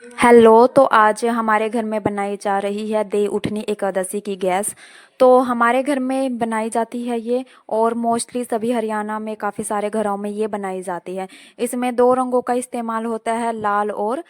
Hello, तो आज हमारे घर में बनाई जा रही है देव उठनी एकादशी की गैस। तो हमारे घर में बनाई जाती है ये, और मोस्टली सभी हरियाणा में काफ़ी सारे घरों में ये बनाई जाती है। इसमें 2 रंगों का इस्तेमाल होता है, लाल और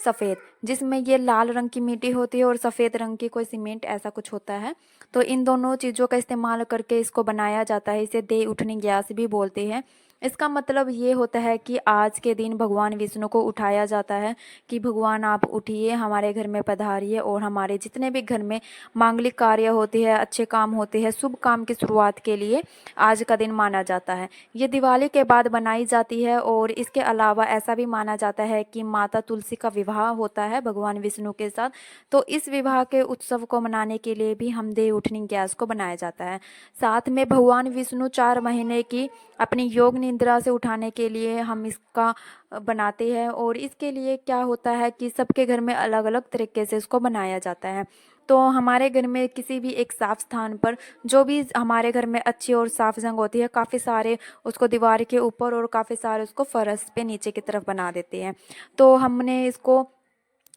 सफ़ेद। जिसमें ये लाल रंग की मिट्टी होती है और सफ़ेद रंग की कोई सीमेंट ऐसा कुछ होता है। तो इन दोनों चीज़ों का इस्तेमाल करके इसको बनाया जाता है। इसे देव उठनी गैस भी बोलते हैं। इसका मतलब ये होता है कि आज के दिन भगवान विष्णु को उठाया जाता है कि भगवान आप उठिए, हमारे घर में पधारिए, और हमारे जितने भी घर में मांगलिक कार्य होते हैं, अच्छे काम होते हैं, शुभ काम की शुरुआत के लिए आज का दिन माना जाता है। ये दिवाली के बाद बनाई जाती है, और इसके अलावा ऐसा भी माना जाता है कि माता तुलसी का विवाह होता है भगवान विष्णु के साथ। तो इस विवाह के उत्सव को मनाने के लिए भी हम देव उठनी गैस को बनाया जाता है। साथ में भगवान विष्णु 4 महीने की अपनी योग निद्रा से उठाने के लिए हम इसका बनाते हैं। और इसके लिए क्या होता है कि सबके घर में अलग अलग तरीके से इसको बनाया जाता है। तो हमारे घर में किसी भी एक साफ स्थान पर, जो भी हमारे घर में अच्छी और साफ जगह होती है, काफ़ी सारे उसको दीवार के ऊपर और काफ़ी सारे उसको फर्श पे नीचे की तरफ बना देते हैं। तो हमने इसको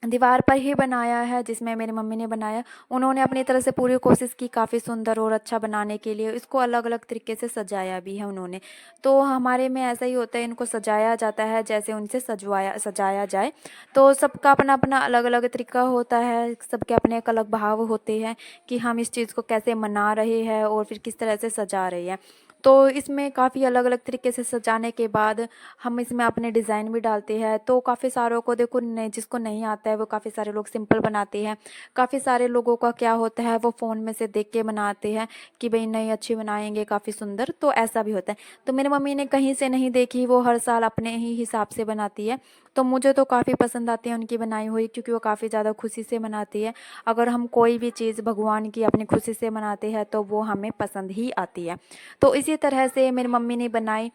दीवार पर ही बनाया है, जिसमें मेरी मम्मी ने बनाया। उन्होंने अपनी तरफ से पूरी कोशिश की काफ़ी सुंदर और अच्छा बनाने के लिए। इसको अलग अलग तरीके से सजाया भी है उन्होंने। तो हमारे में ऐसा ही होता है, इनको सजाया जाता है जैसे उनसे सजाया जाए। तो सबका अपना अपना अलग अलग तरीका होता है, सबके अपने एक अलग भाव होते हैं कि हम इस चीज़ को कैसे मना रहे हैं और फिर किस तरह से सजा रहे हैं। तो इसमें काफ़ी अलग अलग तरीके से सजाने के बाद हम इसमें अपने डिज़ाइन भी डालते हैं। तो काफ़ी सारों को देखो, नहीं जिसको नहीं आता है वो काफ़ी सारे लोग सिंपल बनाते हैं। काफ़ी सारे लोगों का क्या होता है, वो फ़ोन में से देख के बनाते हैं कि भई नहीं, अच्छी बनाएँगे, काफ़ी सुंदर। तो ऐसा भी होता है। तो मेरी मम्मी ने कहीं से नहीं देखी, वो हर साल अपने ही हिसाब से बनाती है। तो मुझे तो काफ़ी पसंद आती है उनकी बनाई हुई, क्योंकि वो काफ़ी ज़्यादा खुशी से बनाती है। अगर हम कोई भी चीज़ भगवान की अपनी खुशी से बनाते हैं तो वो हमें पसंद ही आती है। तो इसी तरह से मेरी मम्मी ने बनाई।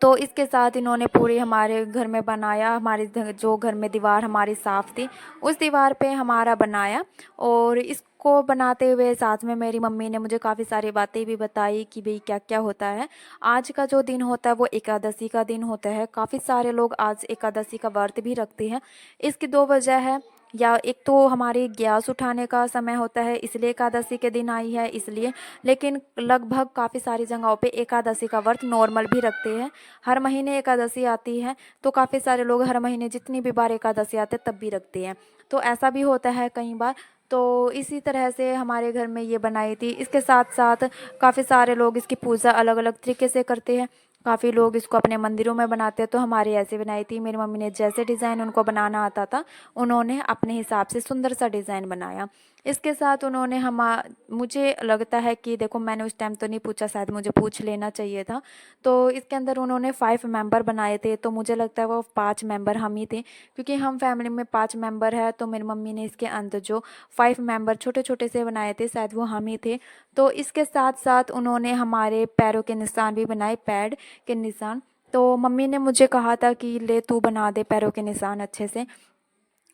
तो इसके साथ इन्होंने पूरे हमारे घर में बनाया, हमारे जो घर में दीवार हमारी साफ़ थी, उस दीवार पे हमारा बनाया। और इसको बनाते हुए साथ में मेरी मम्मी ने मुझे काफ़ी सारी बातें भी बताई कि भई क्या-क्या होता है। आज का जो दिन होता है वो एकादशी का दिन होता है। काफ़ी सारे लोग आज एकादशी का व्रत भी रखते हैं। इसकी 2 वजह है, या एक तो हमारी ग्यास उठाने का समय होता है, इसलिए एकादशी के दिन आई है इसलिए। लेकिन लगभग काफ़ी सारी जगहों पे एकादशी का व्रत नॉर्मल भी रखते हैं। हर महीने एकादशी आती है, तो काफ़ी सारे लोग हर महीने जितनी भी बार एकादशी आते हैं तब भी रखते हैं। तो ऐसा भी होता है कई बार। तो इसी तरह से हमारे घर में ये बनाई थी। इसके साथ-साथ काफ़ी सारे लोग इसकी पूजा अलग-अलग तरीके से करते हैं। काफ़ी लोग इसको अपने मंदिरों में बनाते हैं, तो हमारी ऐसे बनाई थी। मेरी मम्मी ने जैसे डिज़ाइन उनको बनाना आता था, उन्होंने अपने हिसाब से सुंदर सा डिज़ाइन बनाया। इसके साथ उन्होंने मुझे लगता है कि देखो, मैंने उस टाइम तो नहीं पूछा, शायद मुझे पूछ लेना चाहिए था। तो इसके अंदर उन्होंने 5 मेंबर बनाए थे, तो मुझे लगता है वो 5 मेंबर हम ही थे, क्योंकि हम फैमिली में 5 मेंबर हैं। तो मेरी मम्मी ने इसके अंदर जो 5 मेंबर छोटे-छोटे से बनाए थे, शायद वो हम ही थे। तो इसके साथ-साथ उन्होंने हमारे पैरों के निशान भी बनाए, पैड के निशान। तो मम्मी ने मुझे कहा था कि ले तू बना दे पैरों के निशान अच्छे से।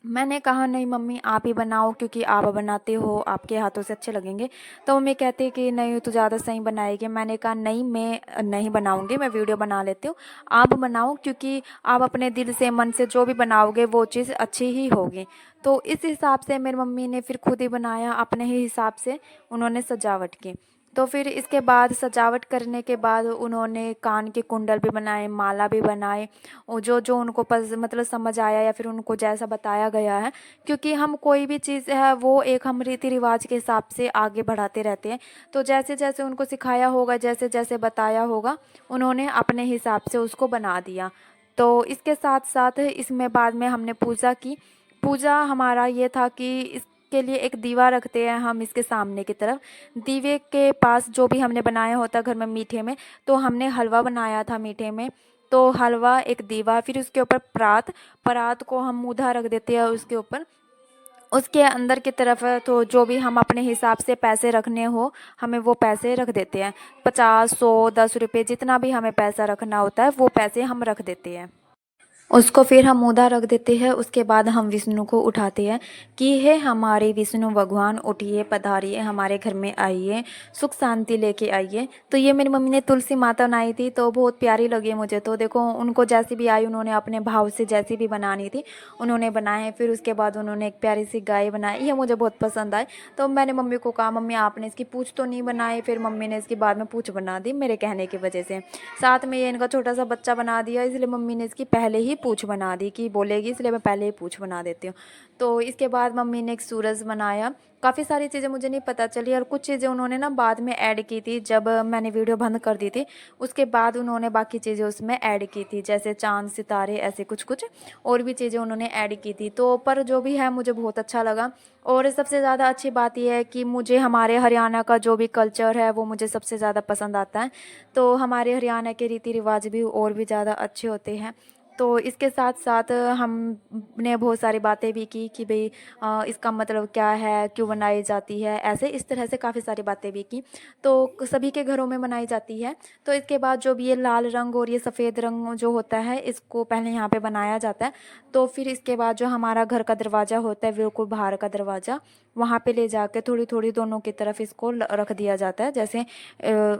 मैंने कहा नहीं मम्मी, आप ही बनाओ, क्योंकि आप बनाते हो, आपके हाथों से अच्छे लगेंगे। तो मम्मी कहती कि नहीं, तू ज़्यादा सही बनाएगी। मैंने कहा नहीं, मैं नहीं बनाऊँगी, मैं वीडियो बना लेती हूँ। आप बनाओ, क्योंकि आप अपने दिल से, मन से जो भी बनाओगे वो चीज़ अच्छी ही होगी। तो इस हिसाब से मेरी मम्मी ने फिर खुद ही बनाया, अपने ही हिसाब से उन्होंने सजावट की। तो फिर इसके बाद सजावट करने के बाद उन्होंने कान के कुंडल भी बनाए, माला भी बनाए, और जो-जो उनको मतलब समझ आया, या फिर उनको जैसा बताया गया है। क्योंकि हम कोई भी चीज़ है वो एक हम रीति-रिवाज के हिसाब से आगे बढ़ाते रहते हैं। तो जैसे-जैसे उनको सिखाया होगा, जैसे-जैसे बताया होगा, उन्होंने अपने हिसाब से उसको बना दिया। तो इसके साथ-साथ इसमें बाद में हमने पूजा की। पूजा हमारा ये था कि इसके लिए एक दीवा रखते हैं हम इसके सामने की तरफ। दीवे के पास जो भी हमने बनाया होता घर में मीठे में, तो हमने हलवा बनाया था मीठे में। तो हलवा, एक दीवा, फिर उसके ऊपर परात, परात को हम मूधा रख देते हैं उसके ऊपर। उसके अंदर की तरफ तो जो भी हम अपने हिसाब से पैसे रखने हो, हमें वो पैसे रख देते हैं। 50, 100, ₹10 जितना भी हमें पैसा रखना होता है, वो पैसे हम रख देते हैं। उसको फिर हम उधर रख देते हैं। उसके बाद हम विष्णु को उठाते हैं कि हे हमारे विष्णु भगवान उठिए, पधारिए, हमारे घर में आइए, सुख शांति लेके आइए। तो ये मेरी मम्मी ने तुलसी माता बनाई थी, तो बहुत प्यारी लगी मुझे। तो देखो उनको जैसी भी आई, उन्होंने अपने भाव से जैसी भी बनानी थी उन्होंने बनाए। फिर उसके बाद उन्होंने एक प्यारी सी गाय बनाई, ये मुझे बहुत पसंद आई। तो मैंने मम्मी को कहा, मम्मी आपने इसकी पूँछ तो नहीं बनाई? फिर मम्मी ने इसकी बाद में पूँछ बना दी मेरे कहने की वजह से। साथ में ये इनका छोटा सा बच्चा बना दिया, इसलिए मम्मी ने इसकी पहले ही पूँछ बना दी कि बोलेगी, इसलिए मैं पहले ही पूँछ बना देती हूँ। तो इसके बाद मम्मी ने एक सूरज बनाया। काफ़ी सारी चीज़ें मुझे नहीं पता चली, और कुछ चीज़ें उन्होंने ना बाद में ऐड की थी, जब मैंने वीडियो बंद कर दी थी उसके बाद उन्होंने बाकी चीज़ें उसमें ऐड की थी, जैसे चाँद सितारे ऐसे कुछ कुछ और भी चीज़ें उन्होंने ऐड की थी। तो पर जो भी है मुझे बहुत अच्छा लगा। और सबसे ज़्यादा अच्छी बात ये है कि मुझे हमारे हरियाणा का जो भी कल्चर है वो मुझे सबसे ज़्यादा पसंद आता है। तो हमारे हरियाणा के रीति रिवाज भी और भी ज़्यादा अच्छे होते हैं। तो इसके साथ साथ हमने बहुत सारी बातें भी की कि भई इसका मतलब क्या है, क्यों बनाई जाती है, ऐसे इस तरह से काफ़ी सारी बातें भी की। तो सभी के घरों में बनाई जाती है। तो इसके बाद जो भी ये लाल रंग और ये सफ़ेद रंग जो होता है, इसको पहले यहाँ पे बनाया जाता है। तो फिर इसके बाद जो हमारा घर का दरवाज़ा होता है, बिल्कुल बाहर का दरवाज़ा, वहाँ पे ले जाके थोड़ी-थोड़ी दोनों की तरफ इसको रख दिया जाता है। जैसे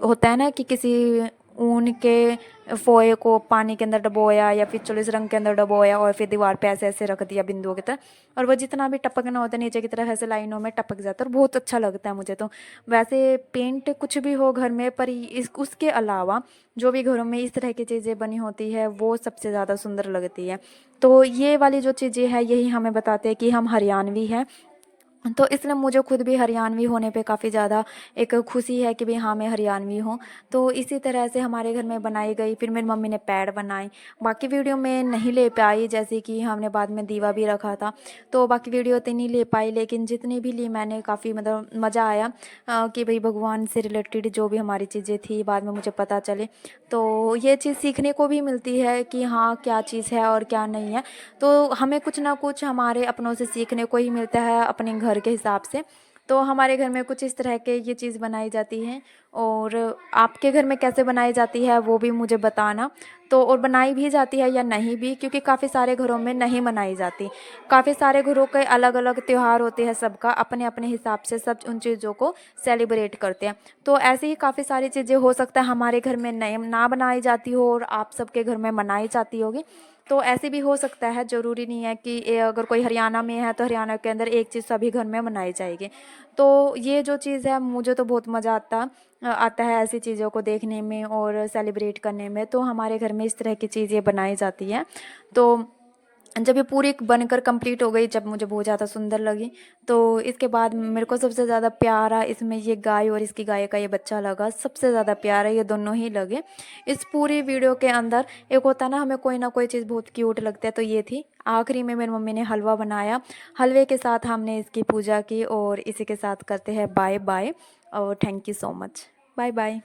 होता है ना कि किसी ऊन के फोए को पानी के अंदर डुबोया या फिर चलो इस रंग के अंदर डुबोया और फिर दीवार पे ऐसे ऐसे रख दिया बिंदुओं की तरह, और वो जितना भी टपकना होता है नीचे की तरफ ऐसे लाइनों में टपक जाता है, और बहुत अच्छा लगता है मुझे। तो वैसे पेंट कुछ भी हो घर में, पर इस उसके अलावा जो भी घरों में इस तरह की चीज़ें बनी होती है वो सबसे ज़्यादा सुंदर लगती है। तो ये वाली जो चीज़ें हैं यही हमें बताते हैं कि हम हरियाणवी हैं। तो इसलिए मुझे खुद भी हरियाणवी होने पे काफ़ी ज़्यादा एक खुशी है कि भई हाँ, मैं हरियाणवी हूँ। तो इसी तरह से हमारे घर में बनाई गई, फिर मेरी मम्मी ने पैड बनाई। बाकी वीडियो में नहीं ले पाई, जैसे कि हमने बाद में दीवा भी रखा था, तो बाकी वीडियो तो नहीं ले पाई, लेकिन जितनी भी ली मैंने काफ़ी मतलब मज़ा आया कि भई भगवान से रिलेटेड जो भी हमारी चीज़ें थी बाद में मुझे पता चले। तो ये चीज़ सीखने को भी मिलती है कि हाँ, क्या चीज़ है और क्या नहीं है। तो हमें कुछ ना कुछ हमारे अपनों से सीखने को ही मिलता है अपने घर के हिसाब से। तो हमारे घर में कुछ इस तरह के ये चीज़ बनाई जाती है, और आपके घर में कैसे बनाई जाती है वो भी मुझे बताना। तो और बनाई भी जाती है या नहीं भी, क्योंकि काफ़ी सारे घरों में नहीं मनाई जाती। काफ़ी सारे घरों के अलग-अलग त्योहार होते हैं, सबका अपने-अपने हिसाब से सब उन चीज़ों को सेलिब्रेट करते हैं। तो ऐसे ही काफ़ी सारी चीज़ें हो सकता है हमारे घर में नहीं ना बनाई जाती हो और आप सबके घर में मनाई जाती होगी। तो ऐसे भी हो सकता है, ज़रूरी नहीं है कि अगर कोई हरियाणा में है तो हरियाणा के अंदर एक चीज़ सभी घर में मनाई जाएगी। तो ये जो चीज़ है मुझे तो बहुत मज़ा आता है ऐसी चीज़ों को देखने में और सेलिब्रेट करने में। तो हमारे घर में इस तरह की चीज़ें बनाई जाती हैं। तो जब ये पूरी बनकर कंप्लीट हो गई, जब मुझे बहुत ज़्यादा सुंदर लगी, तो इसके बाद मेरे को सबसे ज़्यादा प्यारा इसमें ये गाय और इसकी गाय का ये बच्चा लगा, सबसे ज़्यादा प्यारा ये दोनों ही लगे। इस पूरी वीडियो के अंदर एक होता है ना, हमें कोई ना कोई चीज़ बहुत क्यूट लगता है, तो ये थी। आखिरी में मेरी मम्मी ने हलवा बनाया, हलवे के साथ हमने इसकी पूजा की, और इसी के साथ करते हैं बाय बाय, और thank you so much. Bye bye.